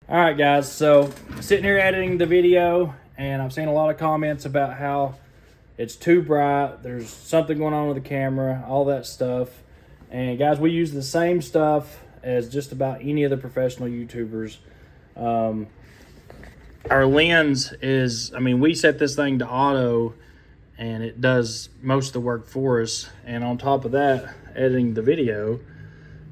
All right, guys, so sitting here editing the video, and I've seen a lot of comments about how it's too bright, there's something going on with the camera, all that stuff. And guys, we use the same stuff as just about any of the professional YouTubers. Our lens is, we set this thing to auto, and it does most of the work for us. And on top of that, editing the video,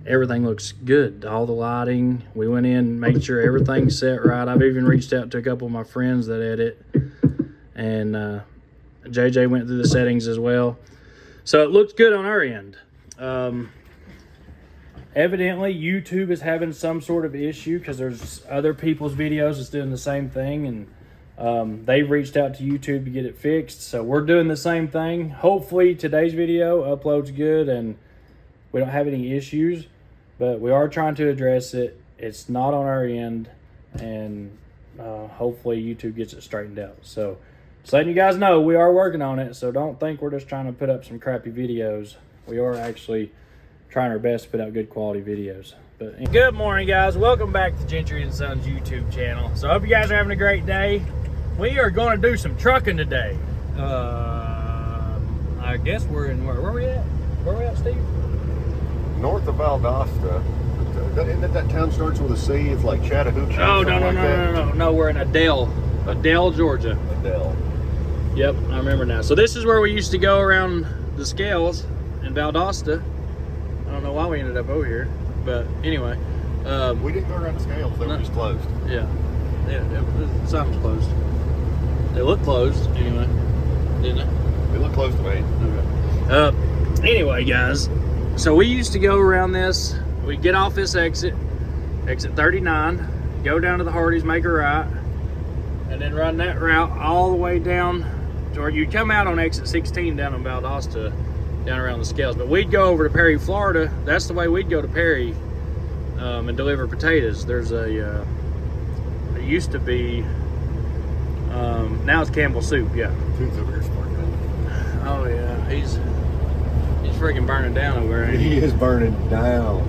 everything looks good. All the lighting, we went in, made sure everything's set right. I've even reached out to a couple of my friends that edit, and JJ went through the settings as well. So it looks good on our end. Evidently, YouTube is having some sort of issue because there's other people's videos that's doing the same thing, and they've reached out to YouTube to get it fixed. So we're doing the same thing. Hopefully today's video uploads good and we don't have any issues, but we are trying to address it. It's not on our end, and hopefully YouTube gets it straightened out. So just letting you guys know, we are working on it, so don't think we're just trying to put up some crappy videos. We are actually trying our best to put out good quality videos. But good morning, guys. Welcome back to Gentry and Sons YouTube channel. So I hope you guys are having a great day. We are going to do some trucking today. I guess we're in, where are we at? Where are we at, Steve? North of Valdosta. Isn't that town starts with a C? It's like Chattahoochee. Oh, no, we're in Adele, Georgia. Adele. Yep, I remember now. So this is where we used to go around the scales in Valdosta. I don't know why we ended up over here, but anyway. We didn't go around the scales, they were just closed. Yeah, the sign was closed. They look closed anyway, didn't they? They look closed to me. Okay. Anyway, guys, so we used to go around this. We'd get off this exit 39, go down to the Hardee's, make a right, and then run that route all the way down to where you'd come out on exit 16 down in Valdosta, down around the scales. But we'd go over to Perry, Florida. That's the way we'd go to Perry and deliver potatoes. There's a, it used to be, now it's Campbell Soup, yeah. Tune's over here sparking. Oh yeah, he's freaking burning down over there. He is burning down.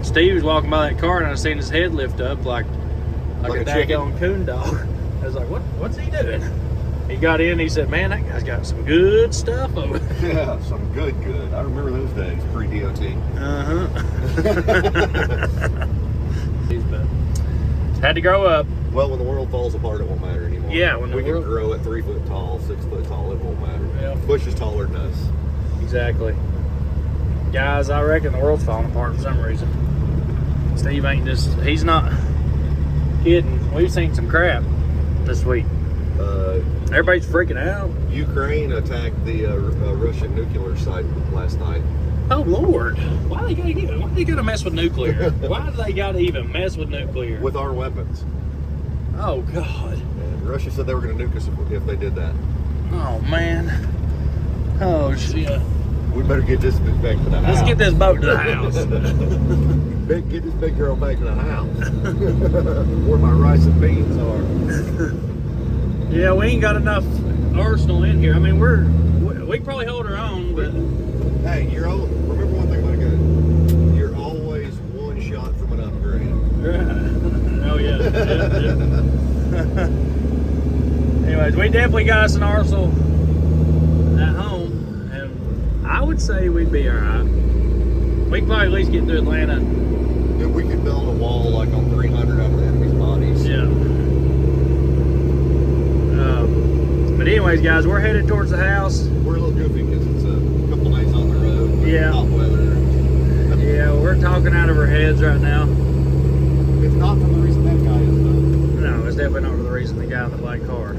Steve was walking by that car and I seen his head lift up like a daggone coon dog. I was like, what's he doing? He got in, he said, man, that guy's got some good stuff over there. Yeah, some good. I remember those days, pre-DOT. But had to grow up. Well, when the world falls apart, it won't matter anymore. Yeah, when we can grow at 3 foot tall, 6 foot tall, it won't matter. Yeah. Bush is taller than us. Exactly. Guys, I reckon the world's falling apart for some reason. Steve ain't just, he's not kidding. We've seen some crap this week. Everybody's freaking out. Ukraine attacked the Russian nuclear site last night. Oh Lord! Why they gotta mess with nuclear? Why do they gotta even mess with nuclear? With our weapons. Oh God! And Russia said they were going to nuke us if they did that. Oh man! Oh shit! We better get this back to the house. Let's get this boat to the house. Get this big girl back to the house. Where my rice and beans are. Yeah, we ain't got enough arsenal in here. I mean, we can probably hold our own, but hey, remember one thing about a gun. You're always one shot from an upgrade. Oh yeah. Anyways, we definitely got us an arsenal at home, and I would say we'd be all right. We can probably at least get to Atlanta. Dude, we could build a wall like on 300 out of the enemy's bodies. Yeah. But anyways, guys, we're headed towards the house. We're a little goofy because it's a couple days on the road. Yeah. Hot weather. Yeah, we're talking out of our heads right now. It's not for the reason that guy is, though. No, it's definitely not for the reason the guy in the black car.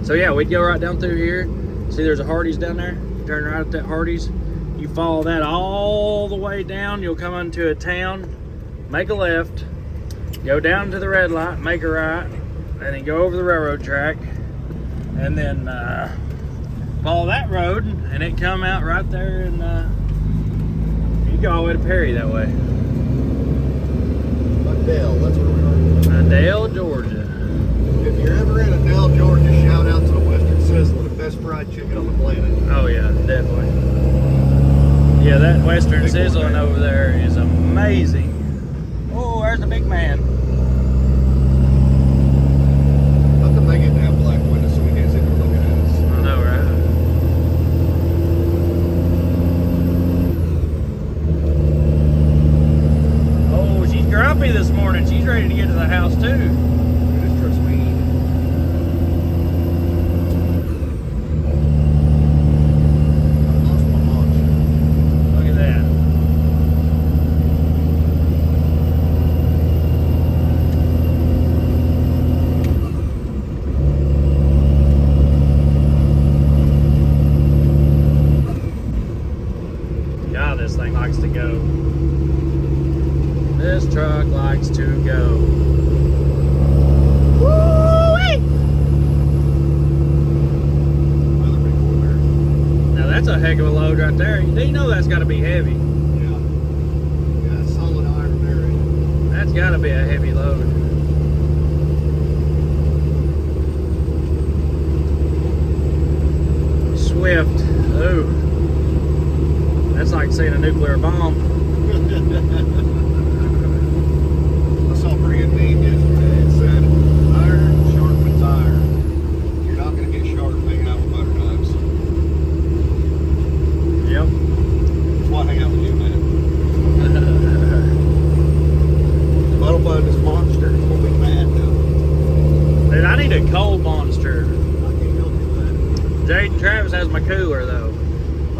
So yeah, we'd go right down through here. See, there's a Hardee's down there. You turn right at that Hardee's. You follow that all the way down. You'll come into a town, make a left, go down to the red light, make a right, and then go over the railroad track, and then follow that road, and it come out right there, and you go all the way to Perry that way. Adele, that's where we are. Adele, Georgia. If you're ever in Adele, Georgia, shout out to the Western Sizzler, the best fried chicken on the planet. Oh yeah, definitely. Yeah, that Western Sizzling over there is amazing. Oh, There's the big man. How come they get to have black windows so we can't sit there looking at us? I know, right? Oh, she's grumpy this morning. She's ready to get to the house too. Dude, this truck's mean. I lost my launch. Look at that. God, this thing likes to go. This truck likes to go. Woo-wee! Another big one there. Now that's a heck of a load right there. You know that's got to be heavy. Yeah. Yeah, solid iron there. That's got to be a heavy load. Swift. Ooh. That's like seeing a nuclear bomb. I saw a pretty good meme yesterday. It said, iron sharpens iron. You're not going to get sharp hanging out with butter knives. Yep. That's why I hang out with you, man. If I don't find this monster, it's going to be mad, though. Dude, I need a cold monster. I can't help you with that. Jaden Travis has my cooler though.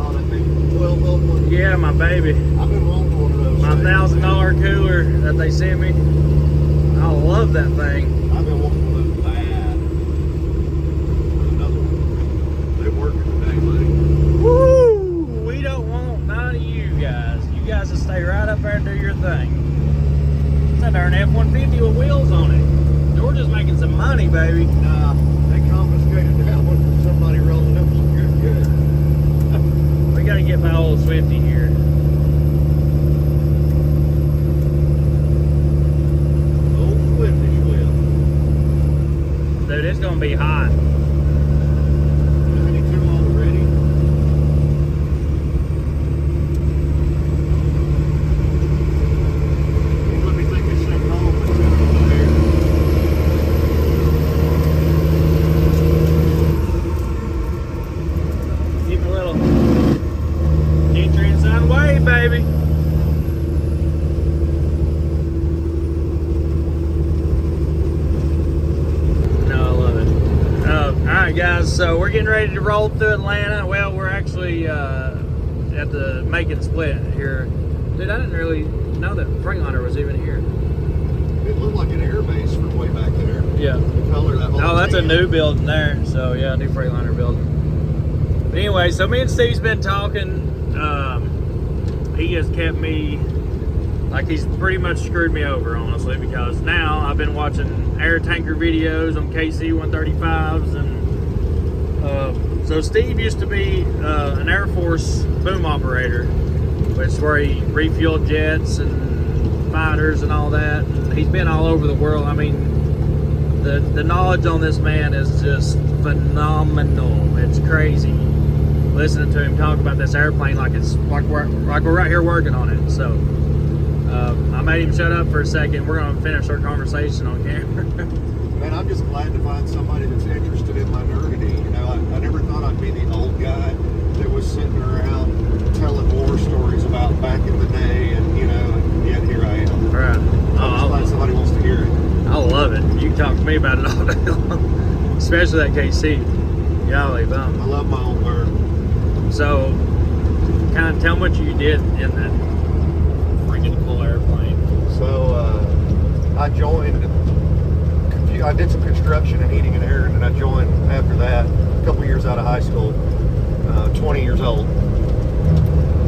Oh, that big 12-volt one. Yeah, my baby. I've been wanting one of those. My $1,000 cooler that they sent me. I love that thing. I've been wanting one of those bad. Another one. They working today, buddy. Woo! We don't want none of you guys. You guys will stay right up there and do your thing. It's under an F-150 with wheels on it. Georgia's making some money, baby. Nah, they confiscated that one from somebody rolling up some good. We gotta get my old Swifty here. Old Swifty Swift. Dude, it's gonna be hot. 92 already. Let me think this thing home. Keep a little Gentry inside way, baby. No, I love it. Alright guys, so we're getting ready to roll through Atlanta. Well, we're actually at the Macon Split here. Dude, I didn't really know that Freightliner was even here. It looked like an air base from way back there. Yeah. The color of that whole Oh, that's a thing. new building there. So yeah, new Freightliner building. But anyway, so me and Steve's been talking. He has kept me, like he's pretty much screwed me over, honestly, because now I've been watching air tanker videos on KC 135s, and so Steve used to be an Air Force boom operator, which is where he refueled jets and fighters and all that. And he's been all over the world. I mean, the knowledge on this man is just phenomenal. It's crazy listening to him talk about this airplane like it's like we're right here working on it. So I made him shut up for a second. We're going to finish our conversation on camera. Man, I'm just glad to find somebody that's interested in my nerdity. You know, I never thought I'd be the old guy that was sitting around telling war stories about back in the day, and you know, and yet here I am. All right. I'm just glad somebody wants to hear it. I love it. You can talk to me about it all day long, especially that KC. Golly bum. I love my old bird. So, kind of tell me what you did in that freaking cool airplane. So I joined. I did some construction and heating and air, and then I joined after that. A couple years out of high school, 20 years old,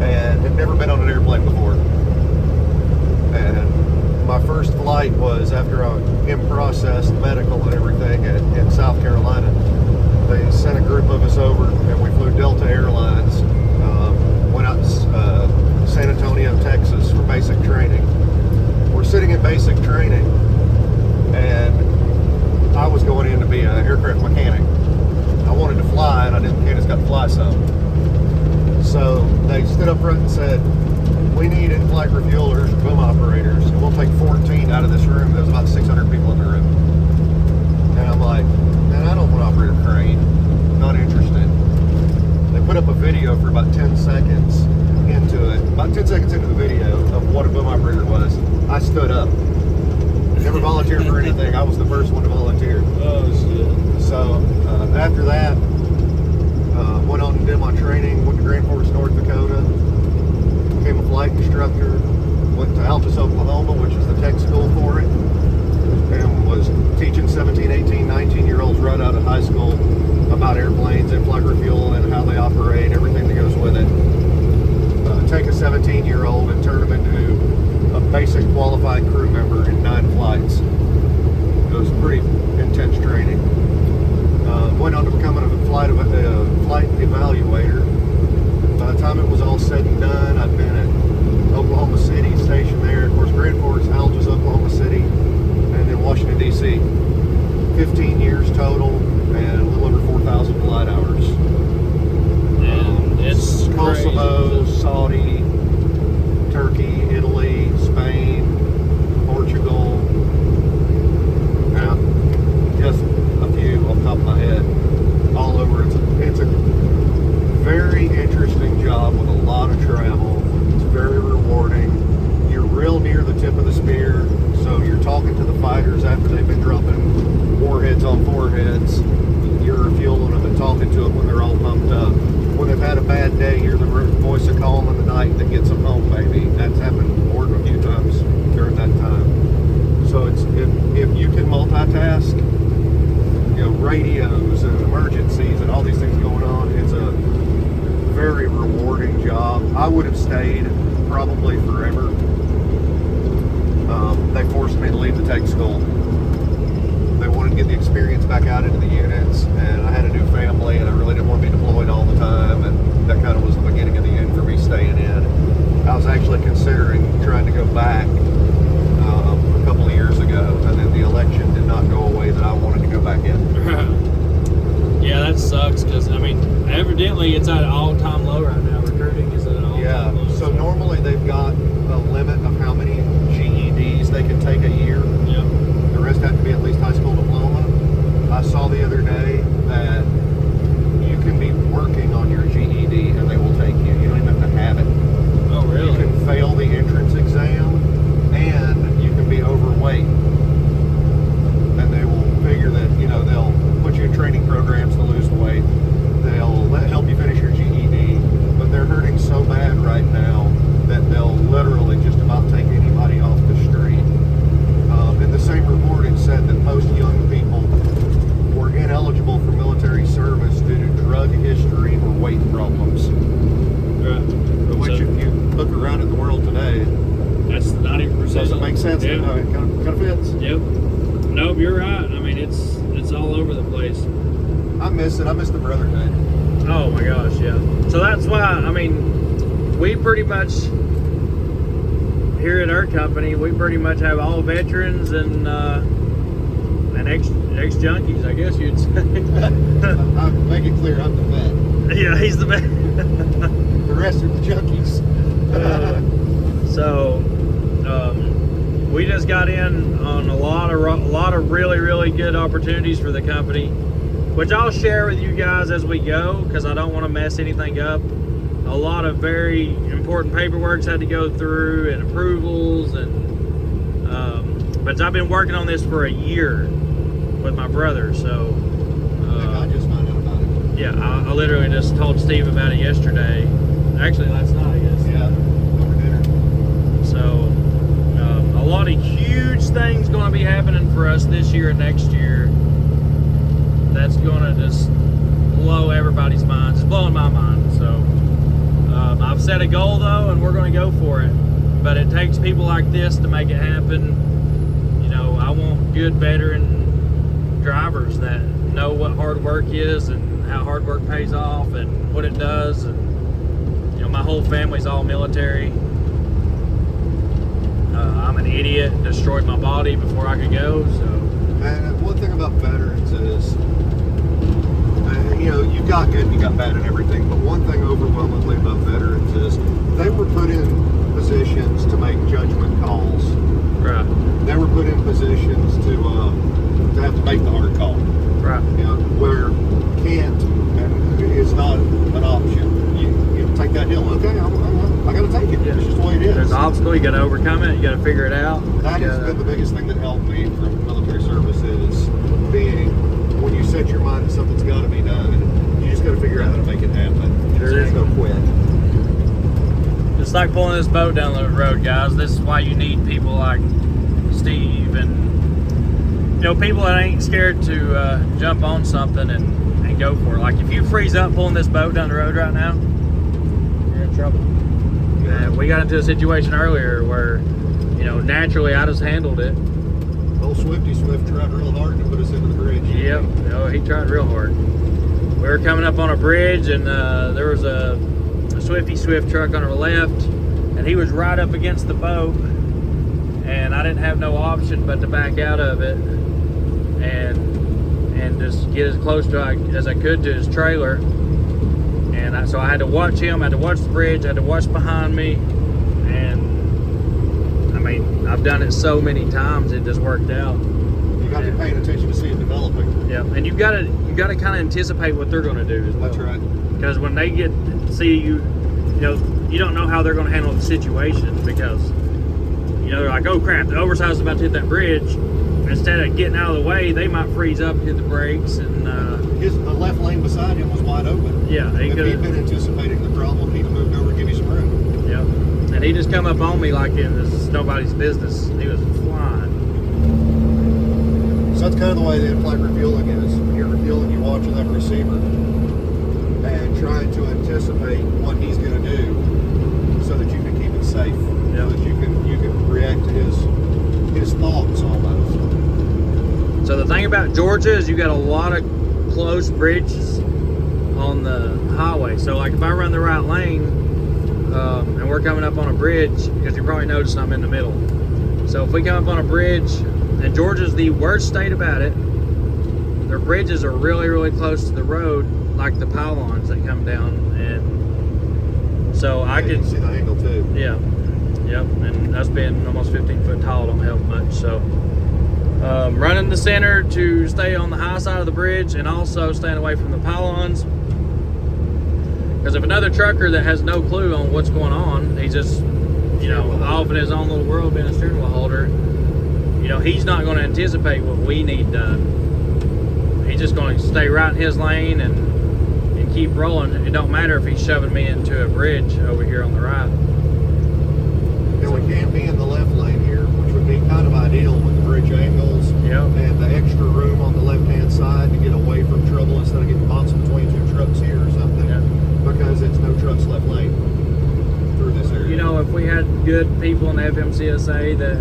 and had never been on an airplane before. And my first flight was after I in processed medical and everything in South Carolina. They sent a group of us over, and we flew Delta Airlines. Went out to San Antonio, Texas for basic training. We're sitting in basic training, and I was going in to be an aircraft mechanic. I wanted to fly, and I didn't. Candace got to fly some. So they stood up front and said, "We need in-flight refuelers, boom operators, and we'll take 14 out of remember who it was. I stood up. Never volunteered for anything. I was the first one to volunteer. Oh, shit. So after that, went on and did my training. Went to Grand Forks, North Dakota. Became a flight instructor. Went to Altus, Oklahoma, which is the tech school for it. And was teaching 17, 18, 19-year-olds right out of high school about airplanes, in-flight refuel, and how they operate, everything that goes with it. Take a 17-year-old and turn them into a basic qualified crew member in 9 flights. It was pretty intense training. Went on to becoming a flight evaluator. By the time it was all said and done, I'd been at Oklahoma City, stationed there. Of course, Grand Forks, Altus, Oklahoma City, and then Washington, D.C. 15 years total and a little over 4,000 flight hours. And it's Kosovo, crazy. Saudi, Turkey, Italy, Spain, Portugal. Now, just a few off the top of my head. All over. It's a very interesting job with a lot of travel. It's very rewarding. You're real near the tip of the spear, so you're talking to the fighters after they've been dropping warheads on foreheads. You're refueling them and talking to them when they're all pumped up. When they've had a bad day, you're the voice of calm in the night that gets them home, baby. That's happened more than a few times during that time. So it's if you can multitask, you know, radios and emergencies and all these things going on, it's a very rewarding job. I would have stayed probably forever. They forced me to leave the tech school. They wanted to get the experience back out into the units, and I had a new family, and I really didn't want to be deployed all the time, and that kind of was the beginning of the end for me staying in. I was actually considering trying to go back a couple of years ago, and then the election did not go away that I wanted to go back in. Yeah, that sucks because, I mean, evidently it's at an all-time low right now. Recruiting is at an all-time low. So normally they've got a limit of how many GEDs they can take a year. Yeah. The rest have to be at least high school diploma. I saw the other day that you can be working on your GED and they will take you. You don't even have to have it. Oh, really? You can fail the entrance exam and you can be overweight. And they will figure that, you know, they'll put you in training programs to lose weight. They'll help you finish your GED. But they're hurting so bad right now that they'll literally just about take anybody off the street. In the same report, it said that most young people were ineligible for military service due to drug history or weight problems. Right. Which, So, if you look around at the world today, that's 90%. doesn't make sense. Yeah. It kind of fits. Yep. Nope, you're right. I mean, it's all over the place. I miss it. I miss the brotherhood. Oh my gosh, yeah. So that's why, I mean, we pretty much, here at our company, we pretty much have all veterans and ex-junkies, I guess you'd say. I make it clear I'm the vet. Yeah, he's the vet. The rest are the junkies. So, we just got in on a lot of really, really good opportunities for the company, which I'll share with you guys as we go, because I don't want to mess anything up. A lot of very important paperwork's had to go through and approvals, and but I've been working on this for a year with my brother. So I just found out about it. yeah, I literally just told Steve about it yesterday. Actually, last night, I guess. Yeah, over dinner. So a lot of huge things going to be happening for us this year and next year. That's going to just blow everybody's minds. It's blowing my mind. So I've set a goal though, and we're going to go for it. But it takes people like this to make it happen. You know, I want good veteran drivers that know what hard work is and how hard work pays off and what it does. And you know, my whole family's all military. I'm an idiot, destroyed my body before I could go. So, And one thing about veterans is, you know, you got good and you got bad and everything, but one thing overwhelmingly about veterans is they were put in positions to make judgment calls. right, They were put in positions to have to make the hard call. right. You know, where can't and is not an option. You take that hill. Okay, I got to take it. Yeah. It's just the way it is. There's obstacle. You got to overcome it. You got to figure it out. That has been the biggest thing that helped me from military service is being, when you set your mind to something's got to be done, you just got to figure out how to make it happen. There is no quit. It's like pulling this boat down the road, guys. This is why you need people like Steve and, you know, people that ain't scared to jump on something and go for it. Like if you freeze up pulling this boat down the road right now, you're in trouble. And we got into a situation earlier where, you know, naturally I just handled it. Old Swifty Swift tried real hard to put us into the bridge. Yep, oh, he tried real hard. We were coming up on a bridge and there was a Swifty Swift truck on our left, and he was right up against the boat, and I didn't have no option but to back out of it and just get as close to as I could to his trailer. And so I had to watch him, I had to watch the bridge, I had to watch behind me, and I mean, I've done it so many times, it just worked out. You got to be paying attention to see it developing. Yeah, and you got to kind of anticipate what they're going to do as well. That's right. Because when they see you, you know, you don't know how they're going to handle the situation, because, you know, they're like, oh crap, the Oversized is about to hit that bridge. Instead of getting out of the way, they might freeze up and hit the brakes. And the left lane beside him was wide open. Yeah, if he'd been anticipating the problem, he'd have moved over and give you some room. Yeah, and he just come up on me like it's nobody's business. He was flying. So that's kind of the way the in-flight refueling is. When you're refueling, you're watching that receiver and trying to anticipate what he's going to do so that you can keep it safe. Yeah. So that you can react to his thoughts almost. So the thing about Georgia is you got a lot of close bridges on the highway. So like if I run the right lane and we're coming up on a bridge, because you probably noticed I'm in the middle. So if we come up on a bridge, and Georgia's the worst state about it, their bridges are really, really close to the road, like the pylons that come down. And so I you can see the angle too. Yeah, yep, and us being almost 15 foot tall don't help much. So running the center to stay on the high side of the bridge and also staying away from the pylons. Because if another trucker that has no clue on what's going on, he's just, you know, off in his own little world being a steering wheel holder, you know, he's not going to anticipate what we need done. He's just going to stay right in his lane and keep rolling. It don't matter if he's shoving me into a bridge over here on the right. And we can't be in the left lane here, which would be kind of ideal with the bridge angles. Yep. And the extra room on the left-hand side to get away from trouble instead of getting boxed between two trucks here or something. Yep. Because it's no trucks left lane through this area. You know, if we had good people in the FMCSA that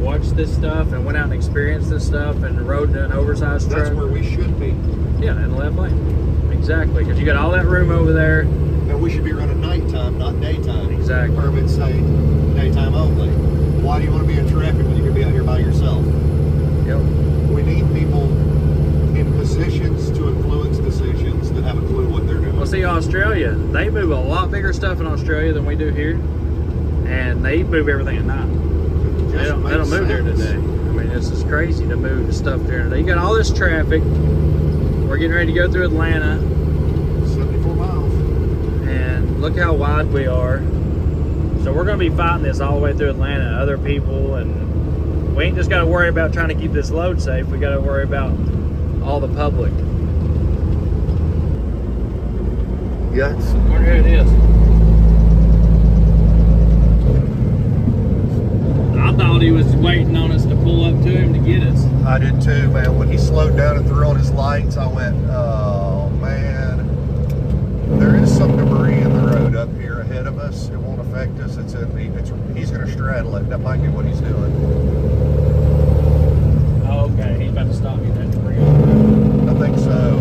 watched this stuff and went out and experienced this stuff and rode an oversized truck. That's where we should be. Yeah, in the left lane. Exactly, because you got all that room over there. And we should be running nighttime, not daytime. Exactly. Permits say daytime only. Why do you want to be in traffic when you can be out here by yourself? Yep. We need people in positions to influence decisions that have a clue what they're doing. Well, see, Australia, they move a lot bigger stuff in Australia than we do here. And they move everything at night. They don't move during the day. I mean, it's just crazy to move the stuff during the day. You got all this traffic. We're getting ready to go through Atlanta. 74 miles. And look how wide we are. So we're going to be fighting this all the way through Atlanta, other people. And we ain't just got to worry about trying to keep this load safe. We got to worry about all the public. Yes. Where it is. I thought he was waiting on us to pull up to him to get us. I did too, man. When he slowed down and threw on his lights, I went, oh, man. There is some debris in the road up here ahead of us. It won't affect us. He's going to straddle it. That might be what he's doing. Oh, okay. He's about to stop me. That debris. I think so.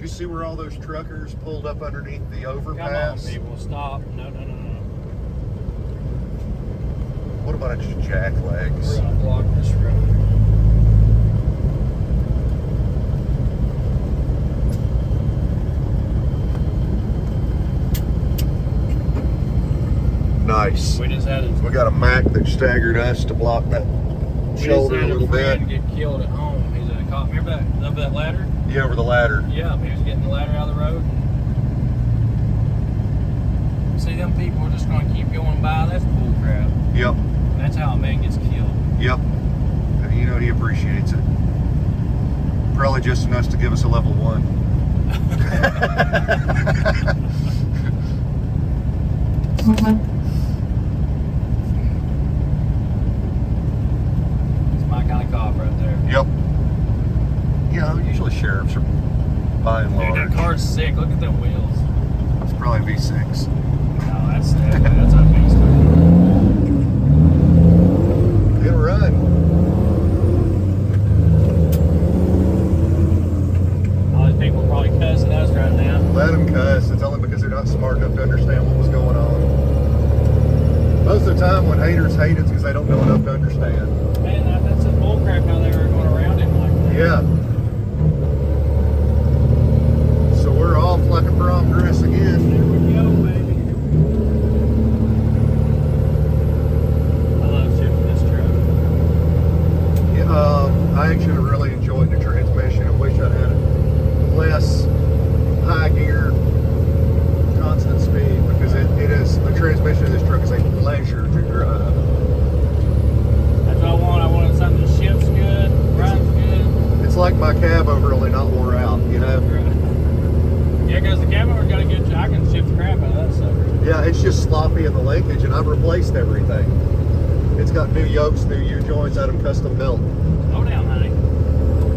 See where all those truckers pulled up underneath the overpass? Come on, people, stop. No. What about just jack legs? We're gonna block this road. Nice. We just had a, We got a Mac that staggered us to block that shoulder a little bit. Get killed at home. He's in a cop. Remember that up that ladder? Yeah, over the ladder. Yeah, he was getting the ladder out of the road. See, them people are just going to keep going by. That's bull crap. Yep. That's how a man gets killed. Yep. And you know, he appreciates it. Probably just enough to give us a level 1. It's my kind of cop right there. Yep. You know, usually sheriffs are by and Dude, large. that car's sick. Look at them wheels. It's probably V6. No, that's a beast. Good run. All these people are probably cussing us right now. Let them cuss. It's only because they're not smart enough to understand what was going on. Most of the time when haters hate, it's because they don't know enough to understand. Man, that's a bullcrap how they were going around him like that. Yeah. So we're off like a prom dress again. There we go, baby. I love shifting this truck. Yeah, I actually really enjoyed the transmission. I wish I'd had less high gear, constant speed, because it is, the transmission of this truck is a pleasure to drive. That's what I want. I wanted something that shifts good, runs good. It's like my cab over, only not wore out, you know? Yeah, because the cab over's got a good, I can shift the crap out of that sucker. Yeah, it's just sloppy in the linkage, and I've replaced everything. It's got new yokes, new U-joints, had them custom built. Slow down, honey.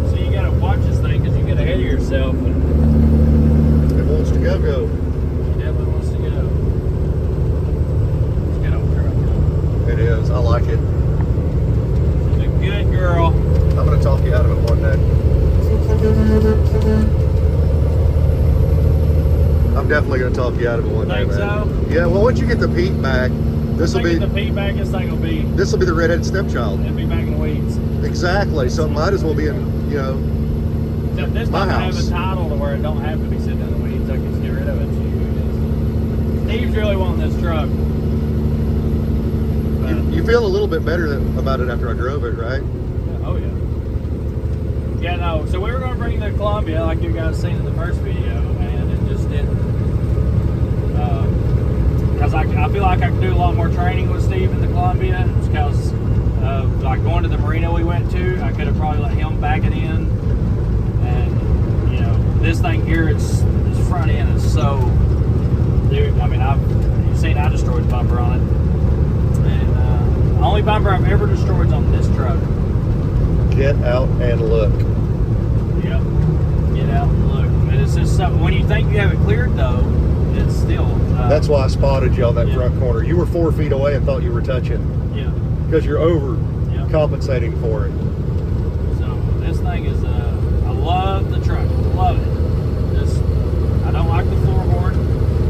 So you gotta watch this thing because you get ahead of yourself. And It wants to go. it definitely wants to go. It's good old truck. It is. I like it. She's a good girl. I'm going to talk you out of it one day. I'm definitely going to talk you out of it one day, Think man. so? Yeah, well, once you get the Pete back, this will If I be get the Pete back, this thing will be, the redheaded stepchild. it'll be back in the weeds. Exactly. So it might as well be in, you know, Except this My doesn't have house. a title to where it don't have to be sitting in the weeds. I can just get rid of it. Steve's really wanting this truck. But, you feel a little bit better about it after I drove it, right? oh yeah. Yeah, no. So we were going to bring the Columbia, like you guys seen in the first video, and it just didn't. Because I feel like I could do a lot more training with Steve in the Columbia. Because like going to the marina we went to, I could have probably let him back it in. And you know, this thing here, its front end is so, dude. I mean, you've seen I destroyed the bumper on it, and the only bumper I've ever destroyed is on this truck. Get out and look. Yep. Get out and look. But it's just something, when you think you have it cleared though, it's still. That's why I spotted you on that yeah. front corner. You were 4 feet away and thought you were touching Yeah. because you're over Yeah. compensating for it. So this thing is, I love the truck. Love it. Just, I don't like the floorboard.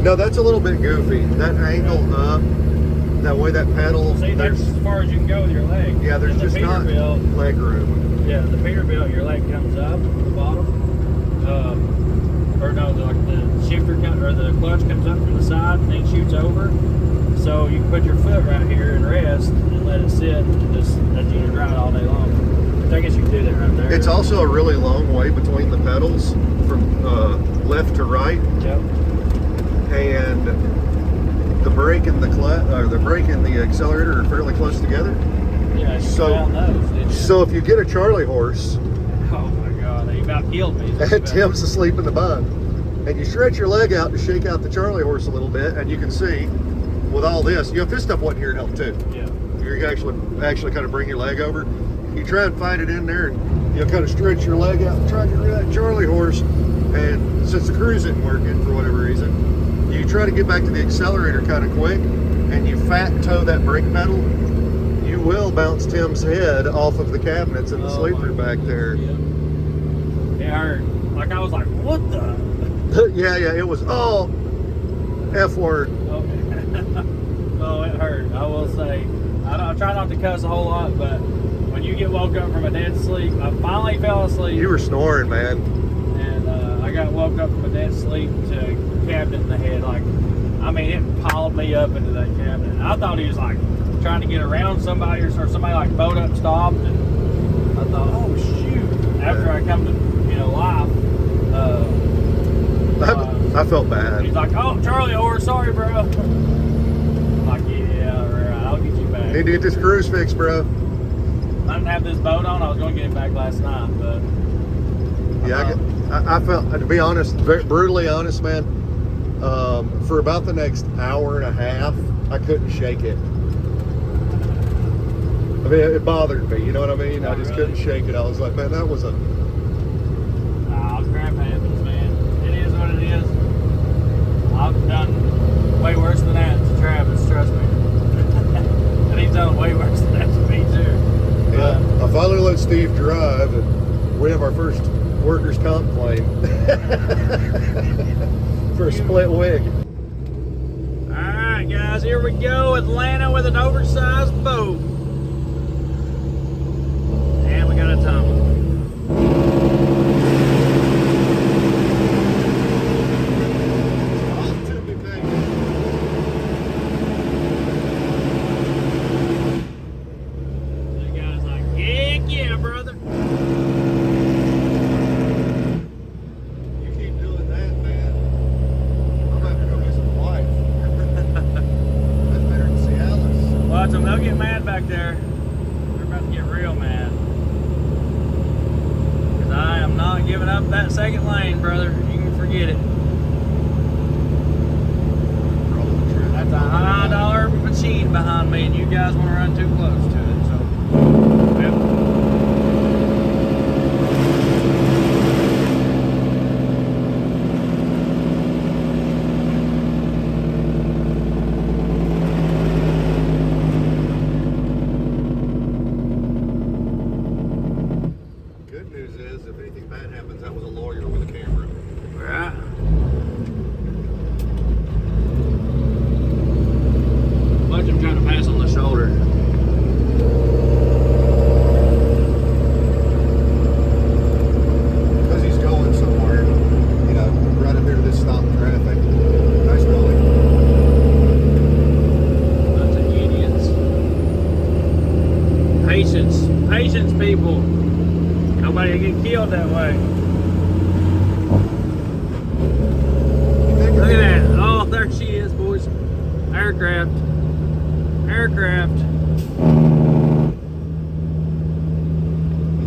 No, that's a little bit goofy. That angle up, that way that pedal. See, that's as far as you can go with your leg. Yeah, there's And the just not Peterbilt, leg room. yeah, the Peterbilt, your leg comes up from the bottom. Or no, like the shifter or the clutch comes up from the side and then shoots over. So you can put your foot right here and rest and let it sit and just let you drive all day long. So I guess you can do that right there. It's also a really long way between the pedals from left to right, Yep. and the brake and the accelerator are fairly close together. Yeah, you So- fell on those, didn't you? So if you get a Charlie horse Oh my God, he about killed me. and Tim's asleep in the bunk, and you stretch your leg out to shake out the Charlie horse a little bit, and you can see with all this, you know, if this stuff wasn't here, it'd help too. Yeah. You actually kind of bring your leg over. You try and find it in there, and you know, kind of stretch your leg out and try to get rid of that Charlie horse. And since the cruise isn't working for whatever reason, you try to get back to the accelerator kind of quick, and you fat toe that brake pedal. You will bounce Tim's head off of the cabinets in the Oh, sleeper my back there. Yeah. It hurt. Like I was like, what the? Yeah, it was all F word. Okay. Oh, it hurt. I will say. I try not to cuss a whole lot, but when you get woke up from a dead sleep, I finally fell asleep. You were snoring, man. And I got woke up from a dead sleep to cabbed it in the head. Like I mean, it piled me up into that cabinet. I thought he was like trying to get around somebody or somebody like boat up stopped, and I thought, oh shoot. After I come to, life, I felt bad. he's like, oh, Charlie, we're sorry, bro. I'm like, yeah, right, I'll get you back. Need to get this cruise fixed, bro. I didn't have this boat on. I was going to get it back last night, but Yeah, I felt, to be honest, very brutally honest, man. For about the next hour and a half, I couldn't shake it. I mean, it bothered me. You know what I mean? Oh, I just really? couldn't shake it. I was like, man, that was a. crap happens, man. It is what it is. I've done way worse than that to Travis, trust me. And he's done way worse than that to me, too. Yeah, I finally let Steve drive, and we have our first workers' comp claim for a split wig. All right, guys, here we go. Atlanta with an oversized boat. And we got a tumble. The guy's like, heck yeah, brother. You keep doing that, man. I'm gonna have to go get some life. That's better than Cialis. Watch them, they'll get mad back there. They're about to get real mad. Because I am not giving up that second lane, brother. You can forget it. That's a high dollar machine behind me, and you guys want to run too close to it. So, yep. Good news is, if anything bad happens, that was a lawyer with a camera. Right. Watch him trying to pass on the shoulder. Because he's going somewhere, right up here to this stop traffic. Nice going. Bunch of idiots. Patience. Patience, people. Nobody get killed that way. Look at that. Oh, there she is, boys. Aircraft. Aircraft.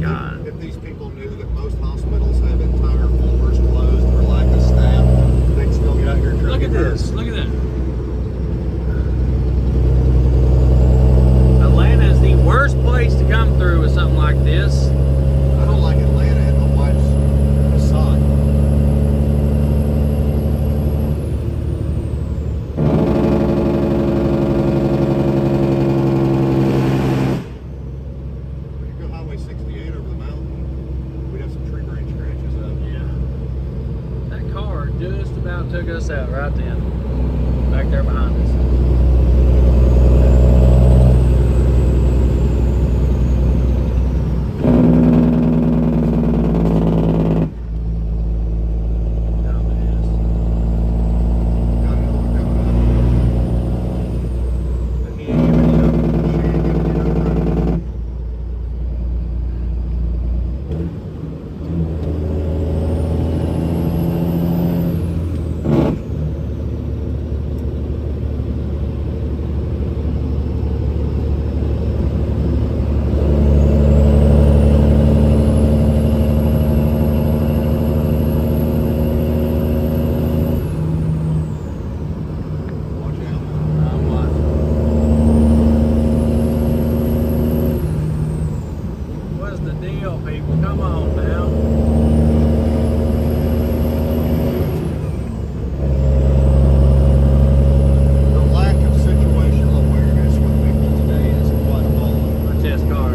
God. If these people knew that most hospitals have entire floors closed for lack of staff, they'd still get out here trying Look to at get this. hurt. Look at that. Atlanta is the worst place to come through with something like this. I don't like Atlanta and my wife's Passat. When you go Highway 68 over the mountain, we'd have some tree branch scratches up. Yeah. That car just about took us out right then. Back there behind us. Got another one coming up. But he ain't giving you no, she ain't giving you no room. Watch out. What's the deal, people? Come on now. The lack of situational awareness with people today is quite appalling. Watch this car.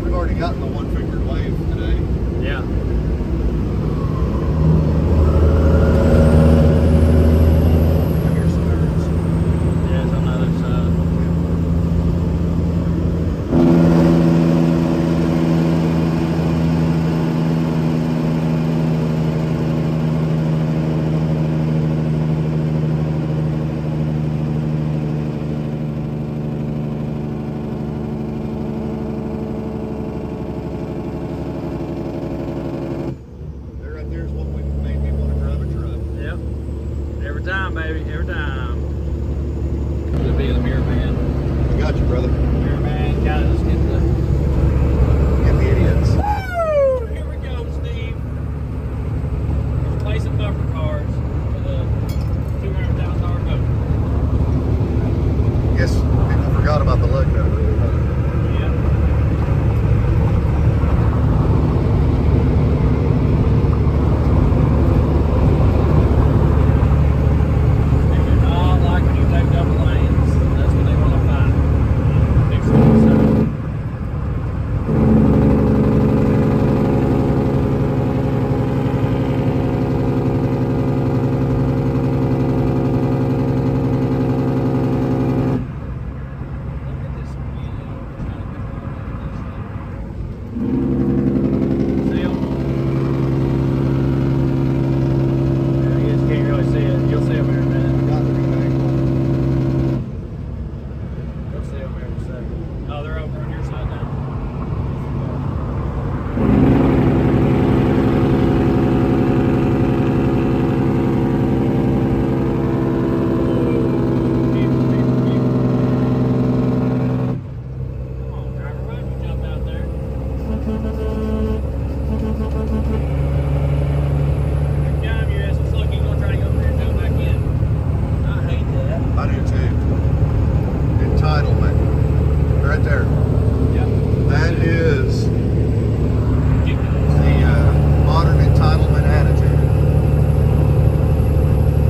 We've already gotten the one-fingered wave today. Yeah. I hear sirens. Yeah, it's on the other side. Got you, brother. Here, man. Gotta just get the... Get the idiots. Woo! Here we go, Steve. Replacing bumper cars with a $200,000 boat. Yes, people forgot about the lug nut. Really, huh? Yeah. They do not like when you take double lanes. That's what they want to find. Fix it themselves. Look at this video. Trying to pick one of this shit. See him? Yeah, you just can't really see it. You'll see him here in a minute. Got the remake. You'll see him here in a second. Oh, they're over on your side now. Come on, driver, why don't you jump out there? Every time your ass is lucky, you're gonna try to go over there and jump back in. I hate that. I do too. Entitlement. Right there. Yep. That is Ridiculous. the modern entitlement attitude.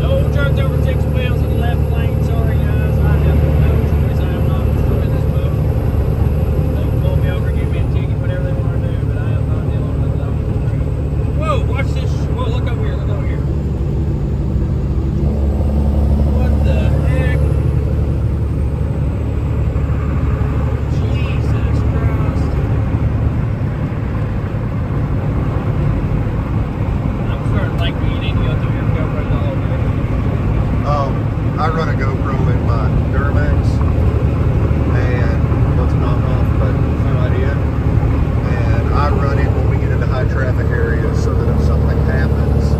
No jerked over 6 wheels in the left lane. Sorry, guys. I have no choice. I am not destroying this boat. They can pull me over, give me a ticket, whatever they want to do, but I am not dealing with that. Whoa, watch this. Whoa, look over here. Look over here. What the heck? Jesus Christ. I'm starting to think we need to go through your GoPros all over here. I run a GoPro in my Duramax, and what's a knockoff, but no idea. And I run it when we get into high traffic areas so that if something happens,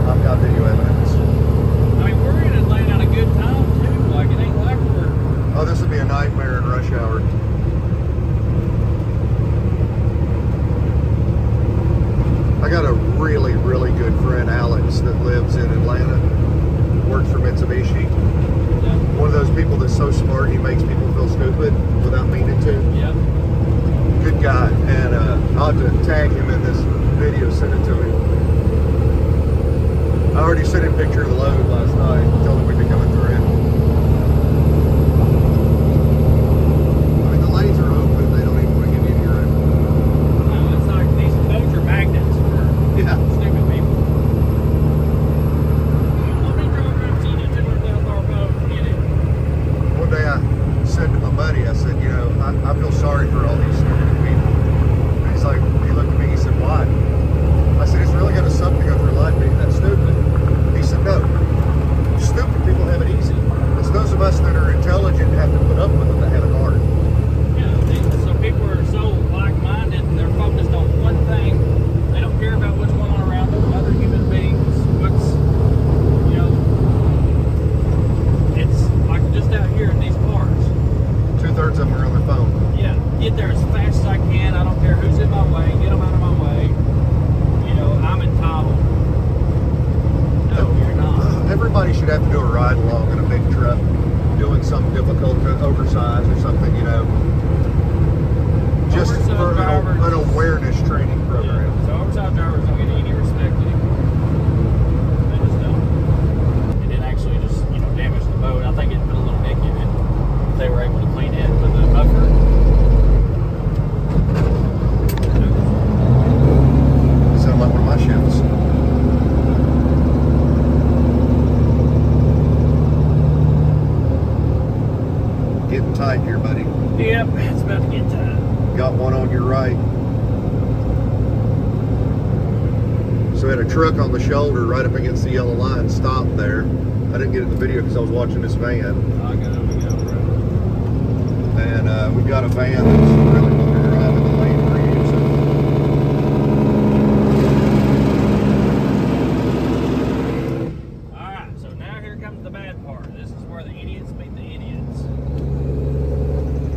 I've got video evidence. I mean, we're in Atlanta at a good time, too. Like, it ain't like we're... Oh, this would be a nightmare in rush hour. I got a really, really good friend, Alex, that lives in Atlanta, works for Mitsubishi. One of those people that's so smart he makes people feel stupid without meaning to. Yeah. Good guy, and I'll have to tag him in this video, send it to him. I already sent him a picture of the load last night, told him we'd be coming through it. I mean, the lanes are open, they don't even want to get in here. No, it's like these boats are magnets for Yeah. stupid people. How many drivers have seen a $200,000 boat and get it? One day I said to my buddy, I said, you know, I feel sorry for all these stupid people. And he's like, he looked at me, he said, why? I said, it's really gonna suck to go through life being that stupid. He said, no. Stupid people have it easy. It's those of us that are intelligent and have to put up with it that have it hard. Yeah, so people are so like-minded and they're focused on one thing. They don't care about what's going on around them, other human beings, what's, you know, it's like just out here in these cars. 2/3 of them are on their phone. Yeah, get there as fast as I can. I don't care who's in my way. Get them out of my way. You know, I'm entitled. No, you're not. Everybody should have to do a ride along in a big truck, doing something difficult, oversized or something, you know. Just Oversized for drivers. an awareness training program. Yeah, so oversized drivers don't get any respect anymore. They just don't. It didn't actually just, you know, damage the boat. I think it put a little nick in it. They were able to clean it with the buffer. Sound like one of my ships. Getting tight here, buddy. Yep, it's about to get tight. Got one on your right. So I had a truck on the shoulder right up against the yellow line, stopped there. I didn't get it in the video because I was watching this van. I got it, we got it, right. And we've got a van that's really wanting to drive in the lane we're using. Alright, so now here comes the bad part. This is where the idiots meet the idiots.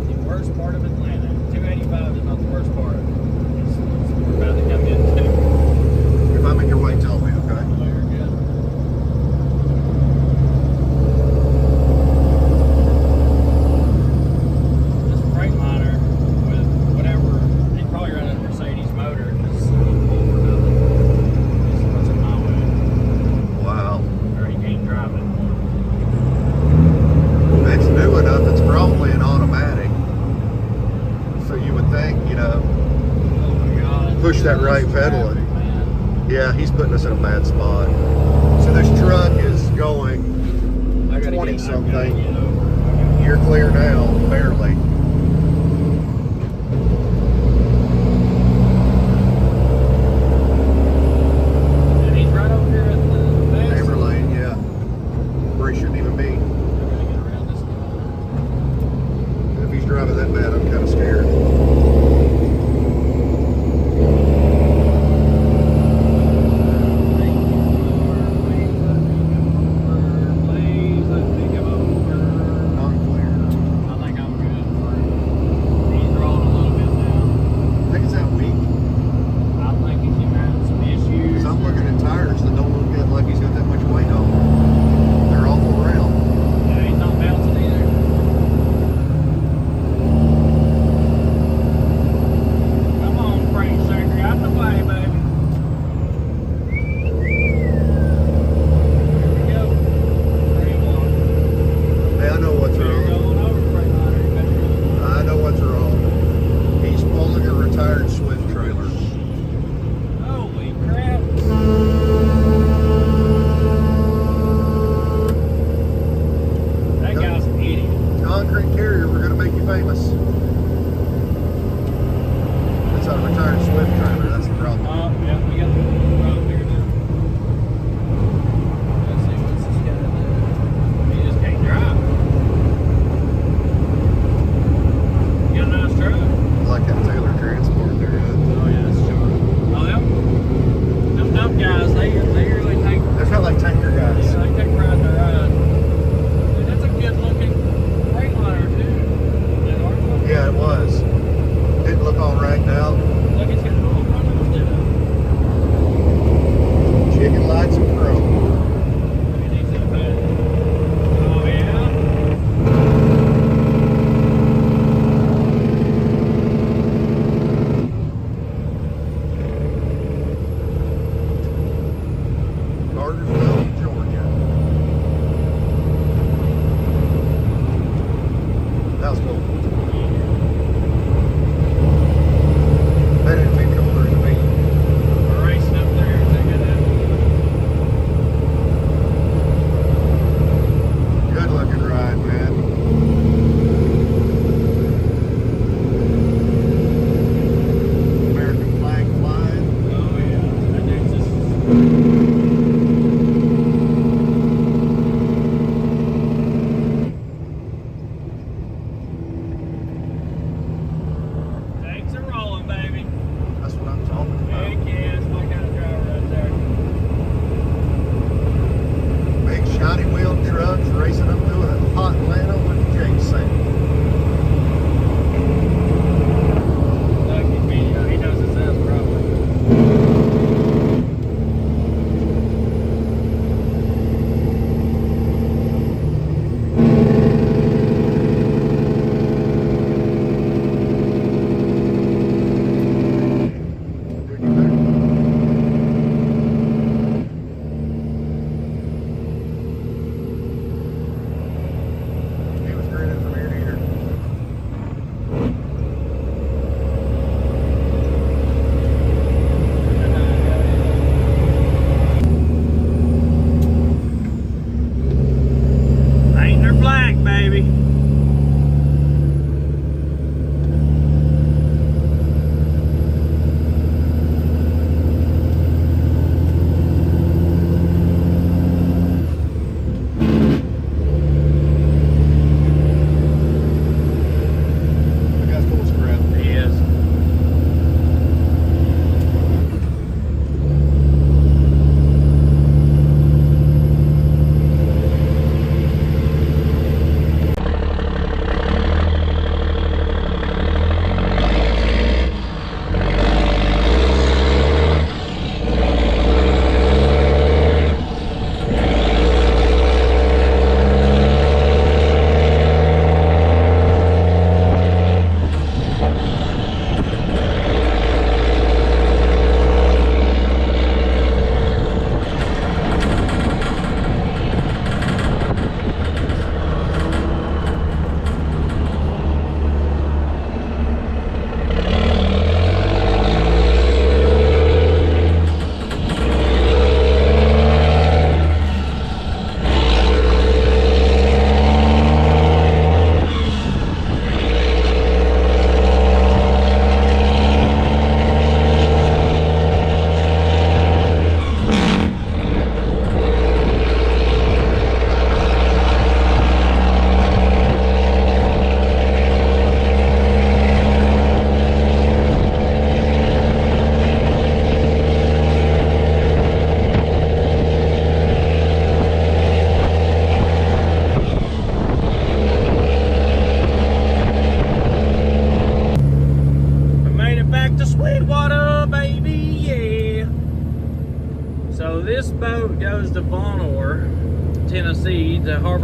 The worst part of Atlanta. 285 is not the worst part. It's we're about to come into. If I'm in your way, tell me, okay? Oh, you're good. This Freightliner with whatever, he's probably running a Mercedes motor because he's full for nothing. He's what's in my way. Wow. Or he can't drive it. It's new enough, it's probably an automatic. So you would think, you know, Oh my God. push that right pedal Traffic, and man. yeah, he's putting us in a bad spot. So this truck is going I gotta 20 get something. over. You're clear now, barely. And he's right over here at the base. Hammer lane, yeah. Where he shouldn't even be. I gotta get around this corner. If he's driving that bad, I'm kind of scared. Please let me go over. I'm clear. I think I'm good for it. He's rolling a little bit now. I think it's that weak. I think he's having some issues. Because I'm looking at tires that don't look good like he's got that much weight on them. They're awful round. Yeah, he's not bouncing either. Come on, Frank Sucker, out the way, baby. Here we go. 31. Hey, I know what's You're wrong. going over Freightliner. You better go. I know what's wrong. He's pulling a retired Swift trailer. Holy crap. That guy's an idiot. Concrete carrier, we're going to make you famous. That's not a retired Swift trailer, that's the problem. Yeah, we got the road here now. Let's see what's this guy doing. He just can't drive. You got a nice truck. I like that Taylor transport there. Oh yeah, that's sure. Oh, them dumb guys, they really take. They felt like tanker guys. Yeah, they take pride in their ride. Dude, that's a good looking Freightliner too. That orange one. Yeah, it was. Didn't look all ragged out. Look, it's got all running lit up. Chicken lights and chrome. Maybe it needs that bad. Oh yeah. Cartersville, Georgia. That was cool. That didn't mean cooler to me. We're racing up there. Check it out. Good looking ride, man. American flag flying. Oh yeah. That dude's just. Tanks are rolling, baby. That's what I'm talking about. Heck yeah, it's my kind of driver right there. Big shiny wheeled trucks racing up through a hot Atlanta with Jason. Lucky me, he knows his ass probably. Dude, you better. He was grinning from ear to ear. Ain't their black, baby. That guy's full of scrap. He is.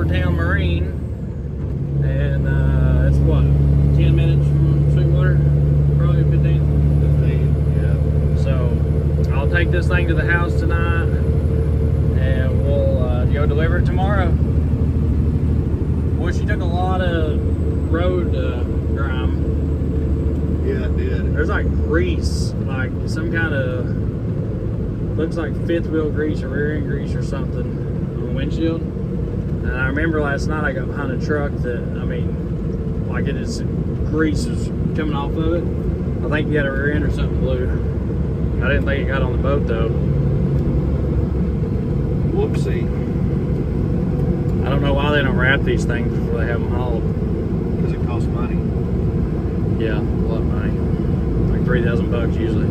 Town Marine, and it's what, 10 minutes from Sweetwater? Probably 15. Yeah. So I'll take this thing to the house tonight, and we'll go deliver it tomorrow. Boy, she took a lot of road grime. Yeah, it did. There's like grease, like some kind of, looks like fifth wheel grease or rear end grease or something on the windshield. And I remember last night I got behind a truck that, I mean, like it is, grease is coming off of it. I think you had a rear end or something blue. I didn't think it got on the boat though. Whoopsie. I don't know why they don't wrap these things before they have them hauled. Because it costs money. Yeah, a lot of money. Like $3,000 usually.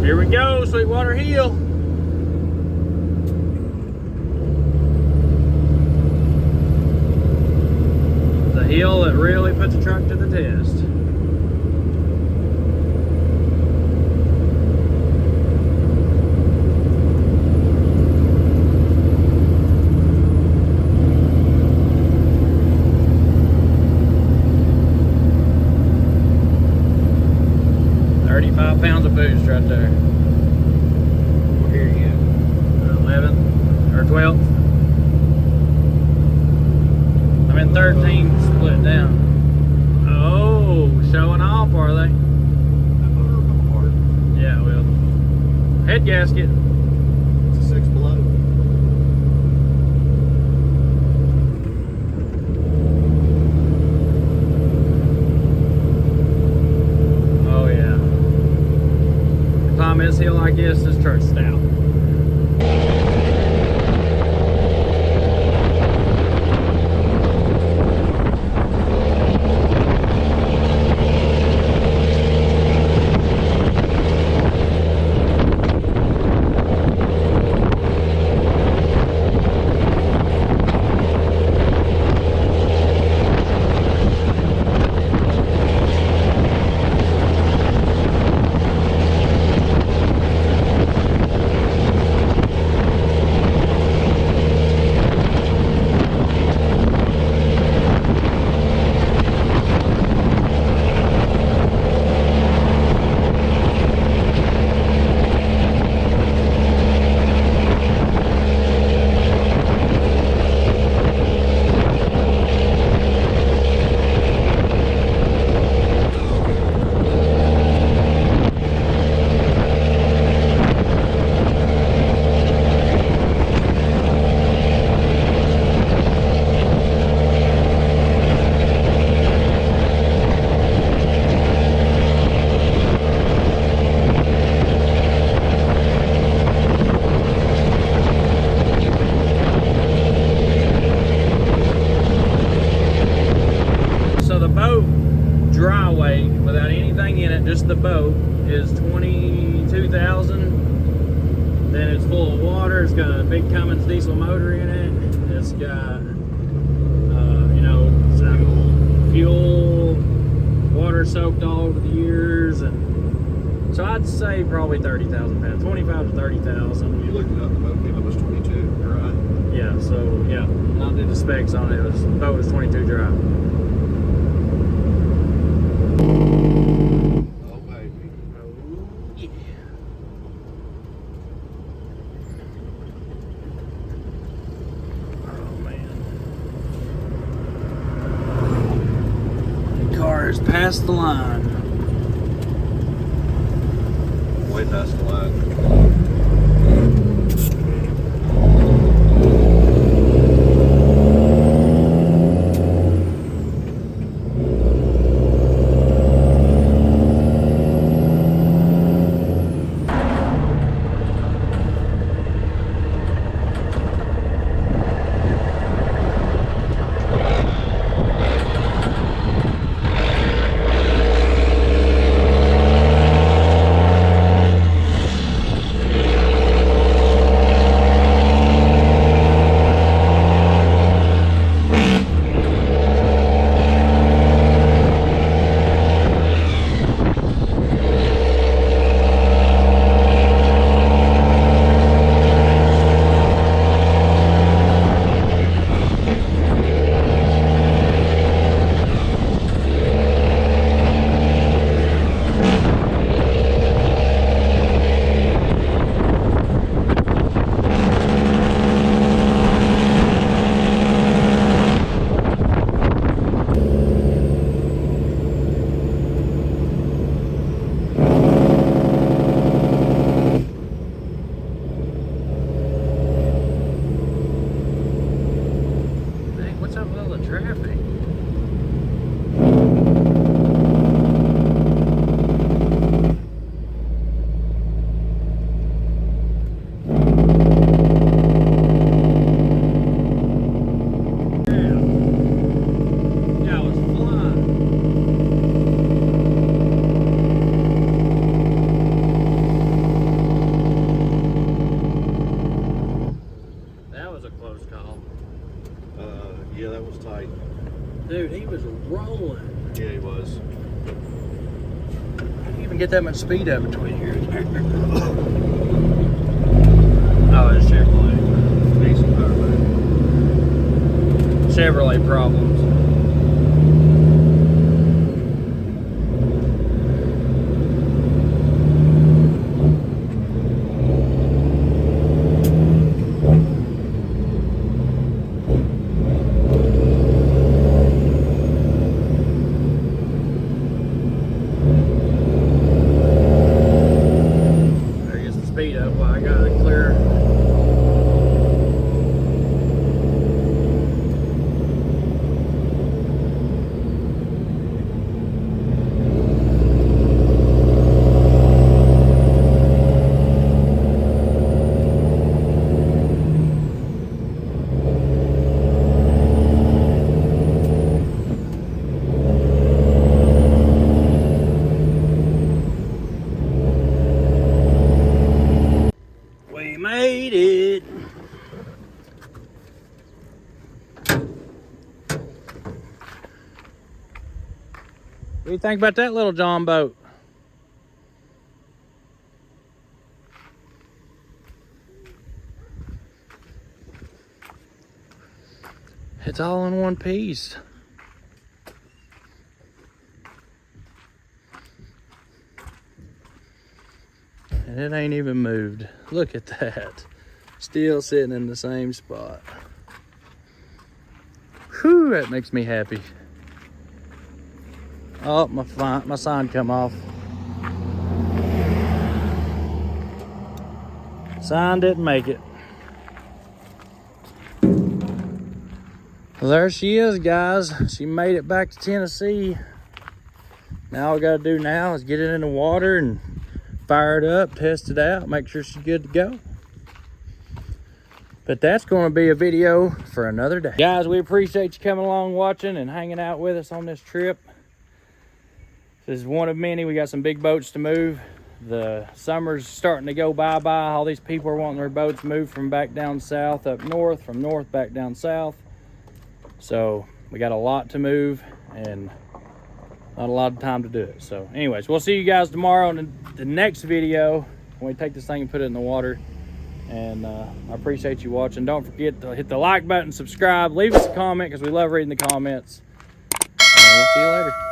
Here we go, Sweetwater Hill. The hill that really puts the truck to the test. £35 of boost right there. We're here yet. 11th or 12th. I'm in 13, split down. Oh, showing off, are they? That motor will come apart. Yeah, it will. Head gasket. It's a 6 below. Oh yeah. Climb this hill like this truck's stout. Just the boat is 22,000. Then it's full of water. It's got a big Cummins diesel motor in it. It's got, you know, fuel, water soaked all over the years, and so I'd say probably 30,000 pounds, 25 to 30,000. You looked it up. The boat came up as 22. Right. So yeah, I'll do the specs on it. Boat was 22 dry. Oh baby. Oh yeah. Oh man. The car has passed the line. Way past the line. What's up with all the traffic? Yeah, I was flying. That was a close call. Yeah, that was tight. Dude, he was rolling. Yeah, he was. I didn't even get that much speed up between here and there. Oh, it's Chevrolet. Decent power back. Chevrolet problems. There gets the speed up while I got it clear. We made it. What do you think about that little John boat? It's all in one piece. And it ain't even moved. Look at that. Still sitting in the same spot. Whew, that makes me happy. Oh, my sign come off. Sign didn't make it. Well, there she is, guys. She made it back to Tennessee. Now all we gotta do now is get it in the water and fire it up, test it out, make sure she's good to go. But that's going to be a video for another day. Guys, we appreciate you coming along, watching, and hanging out with us on this trip. This is one of many. We got some big boats to move. The summer's starting to go bye-bye. All these people are wanting their boats moved from back down south up north, from north back down south. So we got a lot to move and not a lot of time to do it. So anyways, we'll see you guys tomorrow in the next video when we take this thing and put it in the water And I appreciate you watching. Don't forget to hit the like button, subscribe, leave us a comment because we love reading the comments. And we'll see you later.